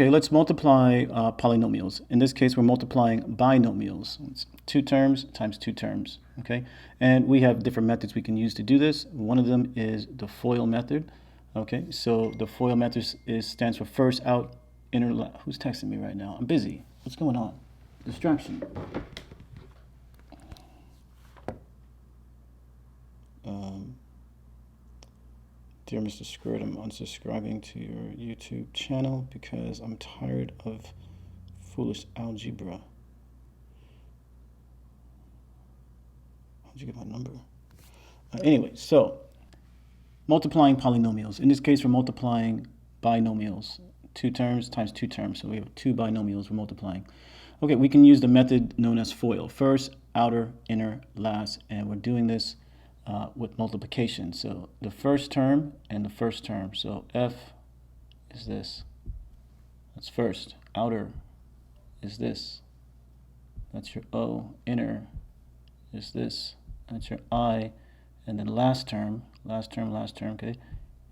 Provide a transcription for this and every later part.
Okay, let's multiply polynomials. In this case, we're multiplying binomials. It's two terms times two terms, okay? And we have different methods we can use to do this. One of them is the FOIL method, okay? So the FOIL method stands for first out, inner. Who's texting me right now? I'm busy. What's going on? Distraction. Dear Mr. Squirt, I'm unsubscribing to your YouTube channel because I'm tired of foolish algebra. How'd you get my number? Anyway, so multiplying polynomials. In this case, we're multiplying binomials. Two terms times two terms. So we have two binomials we're multiplying. Okay, we can use the method known as FOIL. First, outer, inner, last. And we're doing this with multiplication. So the first term and the first term. So F is this. That's first. Outer is this. That's your O. Inner is this. That's your I. And then last term, okay,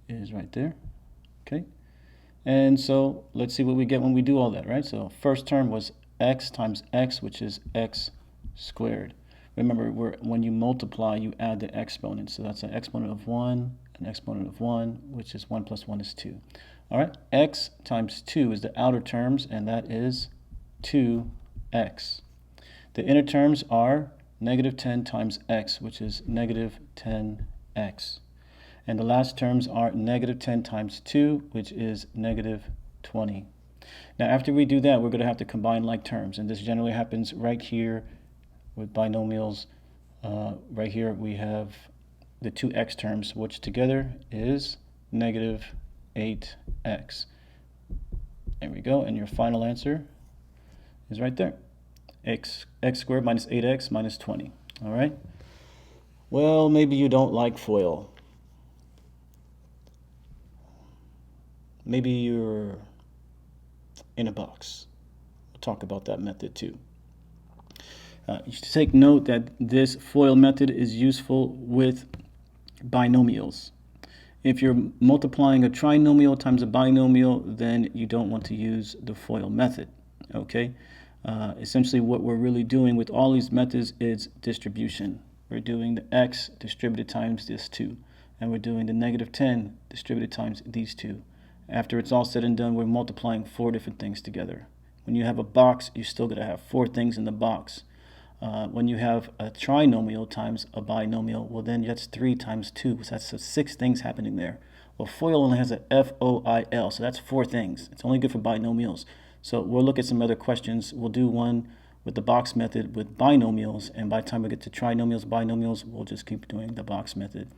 is right there. Okay. And so let's see what we get when we do all that, right? So first term was x times x, which is x squared. Remember, when you multiply, you add the exponent. So that's an exponent of 1, an exponent of 1, which is 1 plus 1 is 2. All right, x times 2 is the outer terms, and that is 2x. The inner terms are negative 10 times x, which is negative 10x. And the last terms are negative 10 times 2, which is negative 20. Now, after we do that, we're going to have to combine like terms. And this generally happens right here with binomials. Right here, we have the two x terms, which together is negative 8x. There we go. And your final answer is right there. X squared minus 8x minus 20. All right. Well, maybe you don't like FOIL. Maybe you're in a box. We'll talk about that method too. You should take note that this FOIL method is useful with binomials. If you're multiplying a trinomial times a binomial, then you don't want to use the FOIL method. Okay. Essentially, what we're really doing with all these methods is distribution. We're doing the x distributed times this 2, and we're doing the negative 10 distributed times these 2. After it's all said and done, we're multiplying 4 different things together. When you have a box, you're still going to have 4 things in the box. When you have a trinomial times a binomial, well, then that's 3 times 2. So that's 6 things happening there. Well, FOIL only has a FOIL, so that's 4 things. It's only good for binomials. So we'll look at some other questions. We'll do one with the box method with binomials, and by the time we get to trinomials, binomials, we'll just keep doing the box method.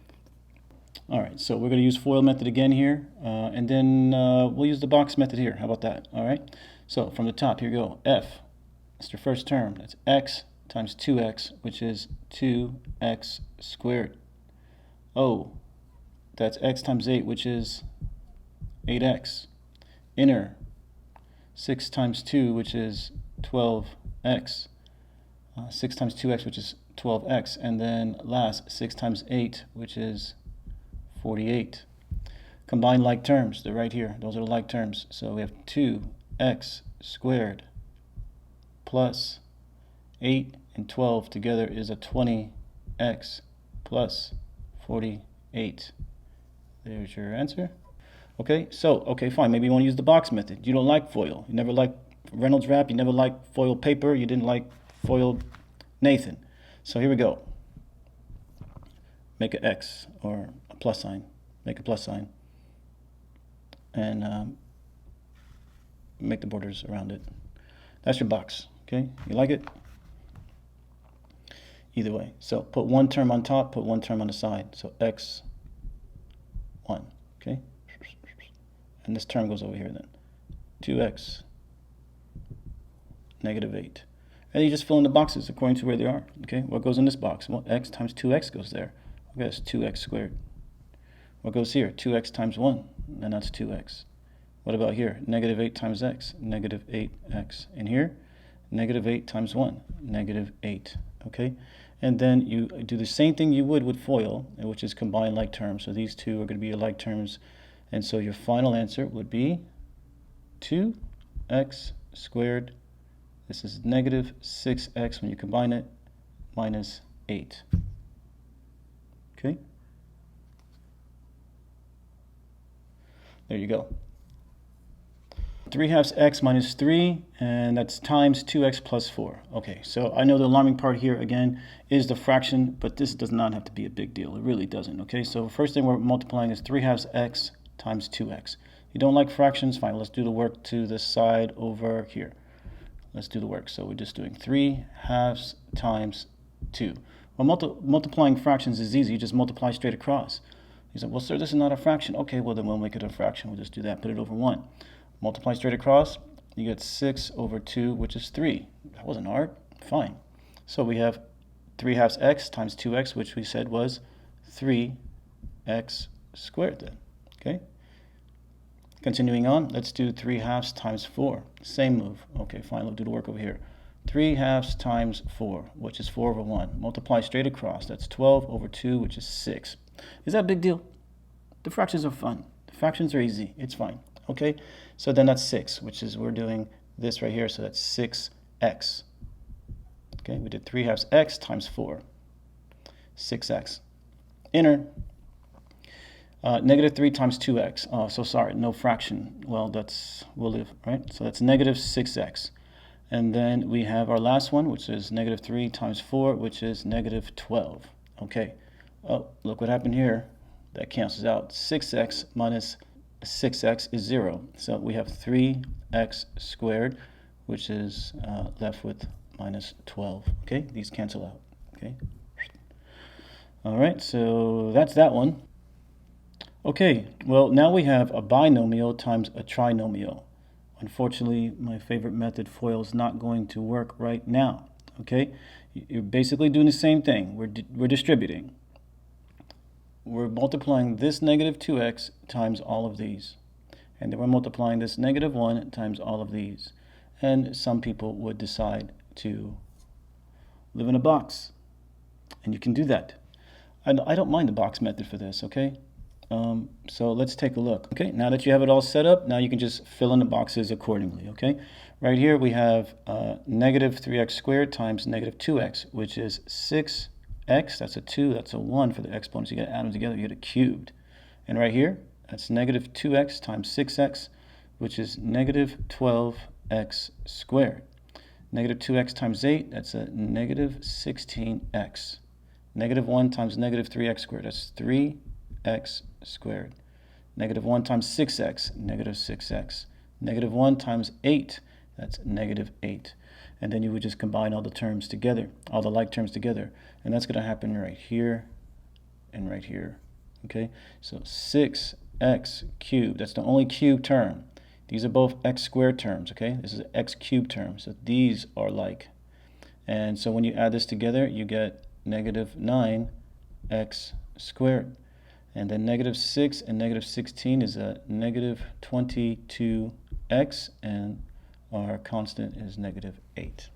All right, so we're going to use FOIL method again here, and then we'll use the box method here. How about that? All right, so from the top, here we go. F, that's your first term. That's x times 2x, which is 2x squared. O, that's x times 8, which is 8x. Inner, 6 times 2, which is 12x. 6 times 2x, which is 12x. And then last, 6 times 8, which is 48. Combine like terms. They're right here. Those are the like terms. So we have 2x squared plus 8 and 12 together is a 20x plus 48. There's your answer. Okay, so, fine. Maybe you want to use the box method. You don't like FOIL. You never liked Reynolds wrap. You never liked FOIL paper. You didn't like FOIL Nathan. So here we go. Make an X or a plus sign. Make a plus sign. And make the borders around it. That's your box. Okay, you like it? Either way. So put one term on top, put one term on the side. So x1. Okay? And this term goes over here then. 2x negative 8. And you just fill in the boxes according to where they are. Okay? What goes in this box? Well, x times 2x goes there. Okay, that's 2x squared. What goes here? 2x times 1. And that's 2x. What about here? Negative 8 times x. Negative 8x. And here? Negative 8 times 1. Negative 8. Okay? And then you do the same thing you would with FOIL, which is combine like terms. So these two are going to be your like terms. And so your final answer would be 2 x squared. This is negative 6x when you combine it, minus 8. Okay? There you go. 3/2 x minus 3, and that's times 2x plus 4. Okay, so I know the alarming part here, again, is the fraction, but this does not have to be a big deal. It really doesn't, okay? So first thing we're multiplying is 3/2 x times 2x. You don't like fractions? Fine, let's do the work to the side over here. Let's do the work. So we're just doing 3/2 times 2. Well, multiplying fractions is easy. You just multiply straight across. You say, well, sir, this is not a fraction. Okay, well, then we'll make it a fraction. We'll just do that. Put it over 1. Multiply straight across. You get 6 over 2, which is 3. That wasn't hard. Fine. So we have 3/2 x times 2x, which we said was 3x squared then. Okay? Continuing on, let's do 3/2 times 4. Same move. Okay, fine. We'll do the work over here. 3/2 times 4, which is 4 over 1. Multiply straight across. That's 12 over 2, which is 6. Is that a big deal? The fractions are fun. The fractions are easy. It's fine. Okay, so then that's 6, which is, we're doing this right here, so that's 6x. Okay, we did 3/2 x times 4. 6x. Enter. Negative 3 times 2x. Oh, so sorry, no fraction. Well, we'll live, right? So that's negative 6x. And then we have our last one, which is negative 3 times 4, which is negative 12. Okay. Oh, look what happened here. That cancels out. 6x minus 6x is 0. So we have 3x squared, which is left with minus 12. Okay, these cancel out. Okay. All right, so that's that one. Okay, well, now we have a binomial times a trinomial. Unfortunately, my favorite method, FOIL, is not going to work right now. Okay, you're basically doing the same thing. We're distributing. We're multiplying this negative 2x times all of these. And then we're multiplying this negative 1 times all of these. And some people would decide to live in a box. And you can do that. I don't mind the box method for this, okay? So let's take a look. Okay, now that you have it all set up, now you can just fill in the boxes accordingly, okay? Right here we have negative 3x squared times negative 2x, which is 6x, that's a 2, that's a 1 for the exponents. You got to add them together, you get a cubed. And right here, that's negative 2x times 6x, which is negative 12x squared. Negative 2x times 8, that's a negative 16x. Negative 1 times negative 3x squared, that's 3x squared. Negative 1 times 6x, negative 6x. Negative 1 times 8, that's negative 8. And then you would just combine all the terms together, all the like terms together. And that's going to happen right here and right here. Okay, so 6x cubed, that's the only cube term. These are both x squared terms, okay? This is an x cubed term, so these are like. And so when you add this together, you get negative 9x squared. And then negative 6 and negative 16 is a negative 22x, and our constant is negative 8.